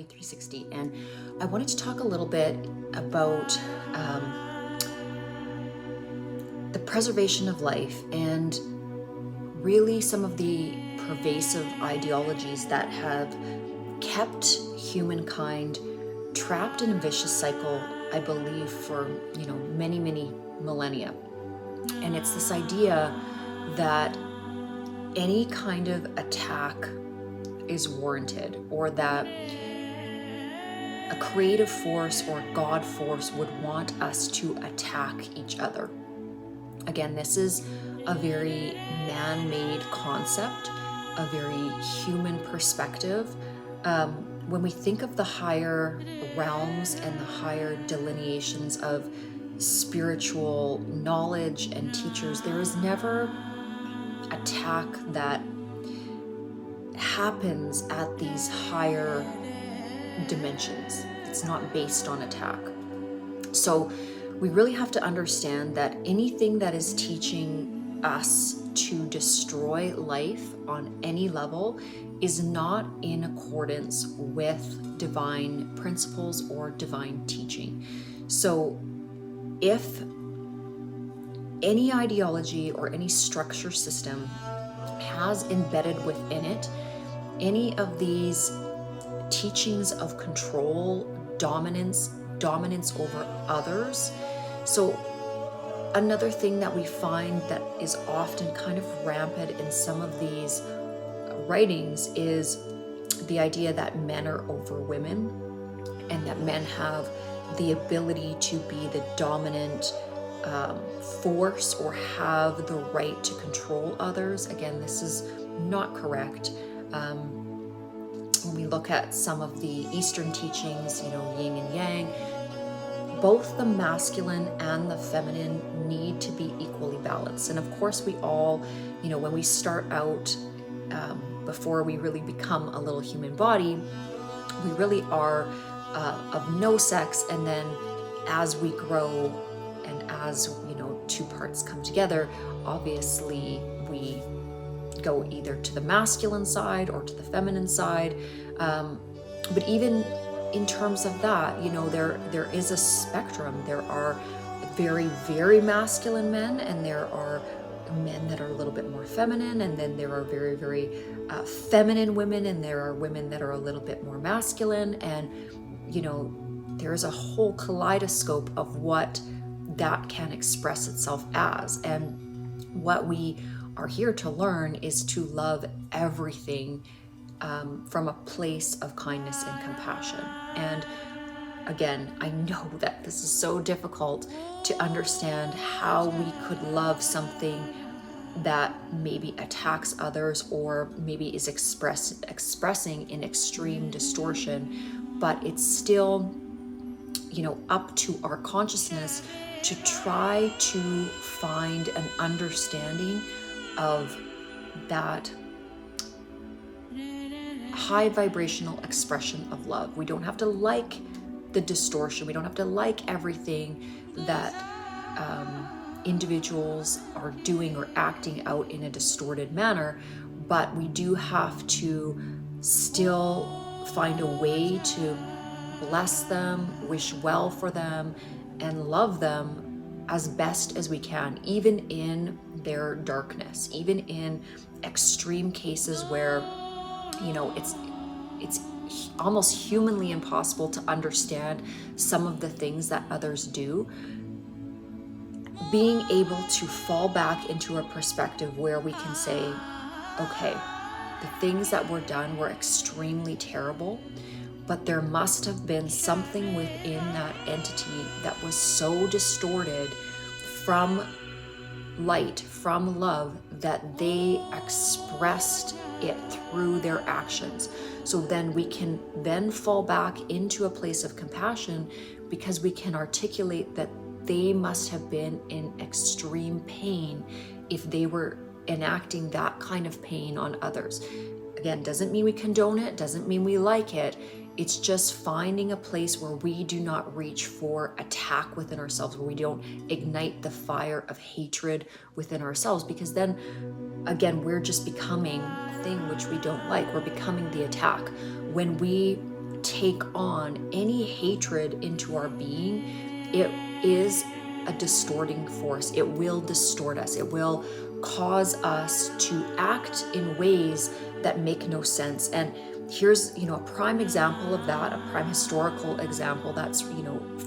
360, and I wanted to talk a little bit about the preservation of life and really some of the pervasive ideologies that have kept humankind trapped in a vicious cycle, I believe, for many millennia. And it's this idea that any kind of attack is warranted, or that a creative force or God force would want us to attack each other. Again, this is a very man-made concept, a very human perspective. When we think of the higher realms and the higher delineations of spiritual knowledge and teachers, there is never attack that happens at these higher dimensions. It's not based on attack. So we really have to understand that anything that is teaching us to destroy life on any level is not in accordance with divine principles or divine teaching. So if any ideology or any structure system has embedded within it any of these teachings of control, dominance over others. So another thing that we find that is often kind of rampant in some of these writings is the idea that men are over women and that men have the ability to be the dominant force or have the right to control others. Again, this is not correct. When we look at some of the Eastern teachings, yin and yang, both the masculine and the feminine need to be equally balanced. And of course, we all, when we start out, before we really become a little human body, we really are of no sex. And then as we grow and as, two parts come together, obviously we go either to the masculine side or to the feminine side. But even in terms of that, there is a spectrum. There are very, very masculine men, and there are men that are a little bit more feminine, and then there are very, very feminine women, and there are women that are a little bit more masculine. And, there is a whole kaleidoscope of what that can express itself as. And what we are here to learn is to love everything from a place of kindness and compassion. And again, I know that this is so difficult to understand how we could love something that maybe attacks others or maybe is expressing in extreme distortion, but it's still, up to our consciousness to try to find an understanding of that high vibrational expression of love. We don't have to like the distortion. We don't have to like everything that individuals are doing or acting out in a distorted manner, but we do have to still find a way to bless them, wish well for them, and love them as best as we can, even in their darkness, even in extreme cases where it's almost humanly impossible to understand some of the things that others do. Being able to fall back into a perspective where we can say, okay, the things that were done were extremely terrible, but there must have been something within that entity that was so distorted from light, from love, that they expressed it through their actions. So then we can then fall back into a place of compassion, because we can articulate that they must have been in extreme pain if they were enacting that kind of pain on others. Again, doesn't mean we condone it, doesn't mean we like it. It's just finding a place where we do not reach for attack within ourselves, where we don't ignite the fire of hatred within ourselves, because then, again, we're just becoming a thing which we don't like. We're becoming the attack. When we take on any hatred into our being, it is a distorting force. It will distort us. It will cause us to act in ways that make no sense. And here's, a prime example of that, a prime historical example that's,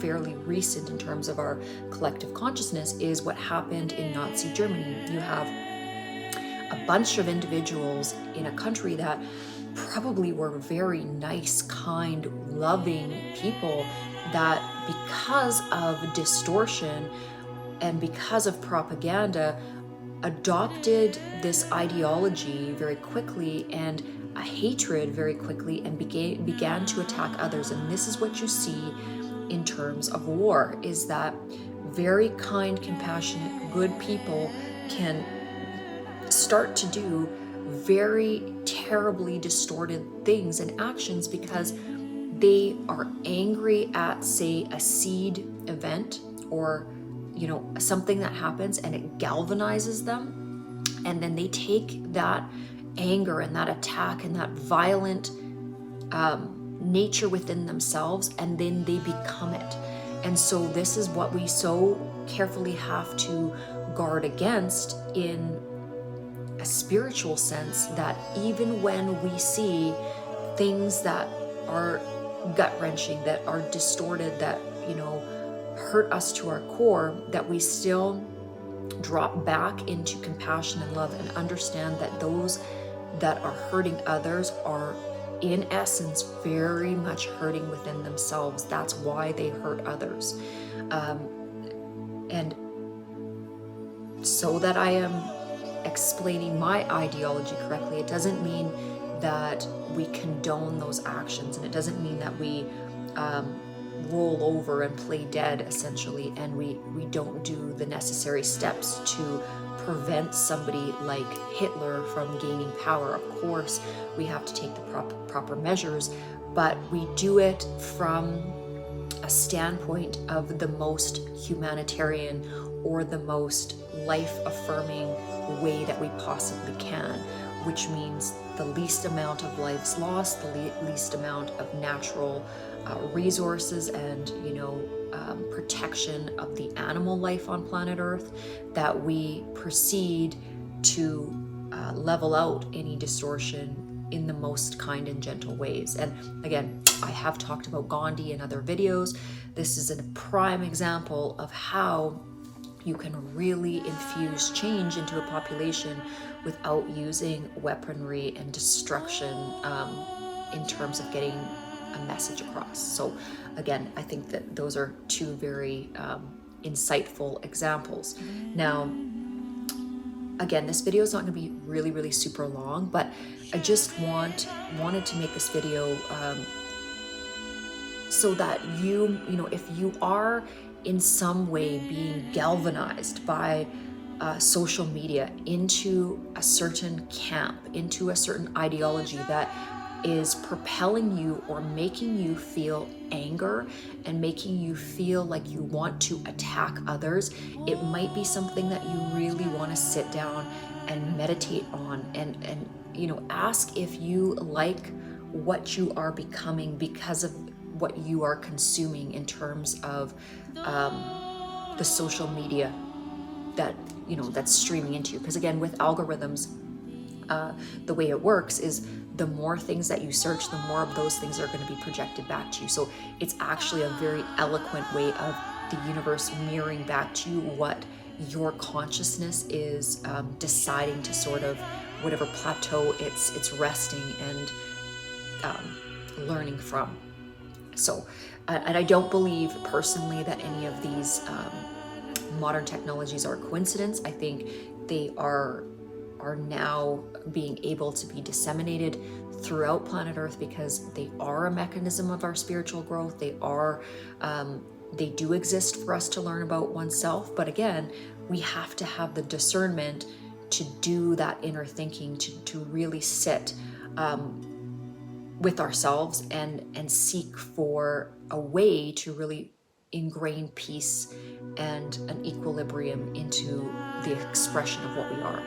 fairly recent in terms of our collective consciousness, is what happened in Nazi Germany. You have a bunch of individuals in a country that probably were very nice, kind, loving people that, because of distortion and because of propaganda, adopted this ideology very quickly and a hatred very quickly, and began to attack others. And this is what you see in terms of war, is that very kind, compassionate, good people can start to do very terribly distorted things and actions because they are angry at, say, a seed event or something that happens, and it galvanizes them, and then they take that anger and that attack and that violent nature within themselves, and then they become it. And so this is what we so carefully have to guard against in a spiritual sense, that even when we see things that are gut-wrenching, that are distorted, that hurt us to our core, that we still drop back into compassion and love and understand that those that are hurting others are in essence very much hurting within themselves. That's why they hurt others. And so that I am explaining my ideology correctly, it doesn't mean that we condone those actions, and it doesn't mean that we roll over and play dead, essentially, and we don't do the necessary steps to prevent somebody like Hitler from gaining power. Of course, we have to take the proper measures, but we do it from a standpoint of the most humanitarian or the most life-affirming way that we possibly can, which means the least amount of lives lost, the least amount of natural resources and protection of the animal life on planet Earth, that we proceed to level out any distortion in the most kind and gentle ways. And again, I have talked about Gandhi in other videos. This is a prime example of how you can really infuse change into a population without using weaponry and destruction in terms of getting a message across. So again, I think that those are two very insightful examples. Now, again, this video is not going to be really super long, but I just wanted to make this video so that if you are in some way being galvanized by social media into a certain camp, into a certain ideology that is propelling you or making you feel anger and making you feel like you want to attack others, it might be something that you really want to sit down and meditate on and ask if you like what you are becoming because of what you are consuming in terms of the social media that that's streaming into you. Because again, with algorithms, the way it works is the more things that you search, the more of those things are going to be projected back to you. So it's actually a very eloquent way of the universe mirroring back to you what your consciousness is deciding to sort of whatever plateau it's resting and learning from. So, and I don't believe personally that any of these modern technologies are a coincidence. I think they are now being able to be disseminated throughout planet Earth because they are a mechanism of our spiritual growth. They do exist for us to learn about oneself, but again, we have to have the discernment to do that inner thinking, to really sit with ourselves and seek for a way to really ingrain peace and an equilibrium into the expression of what we are.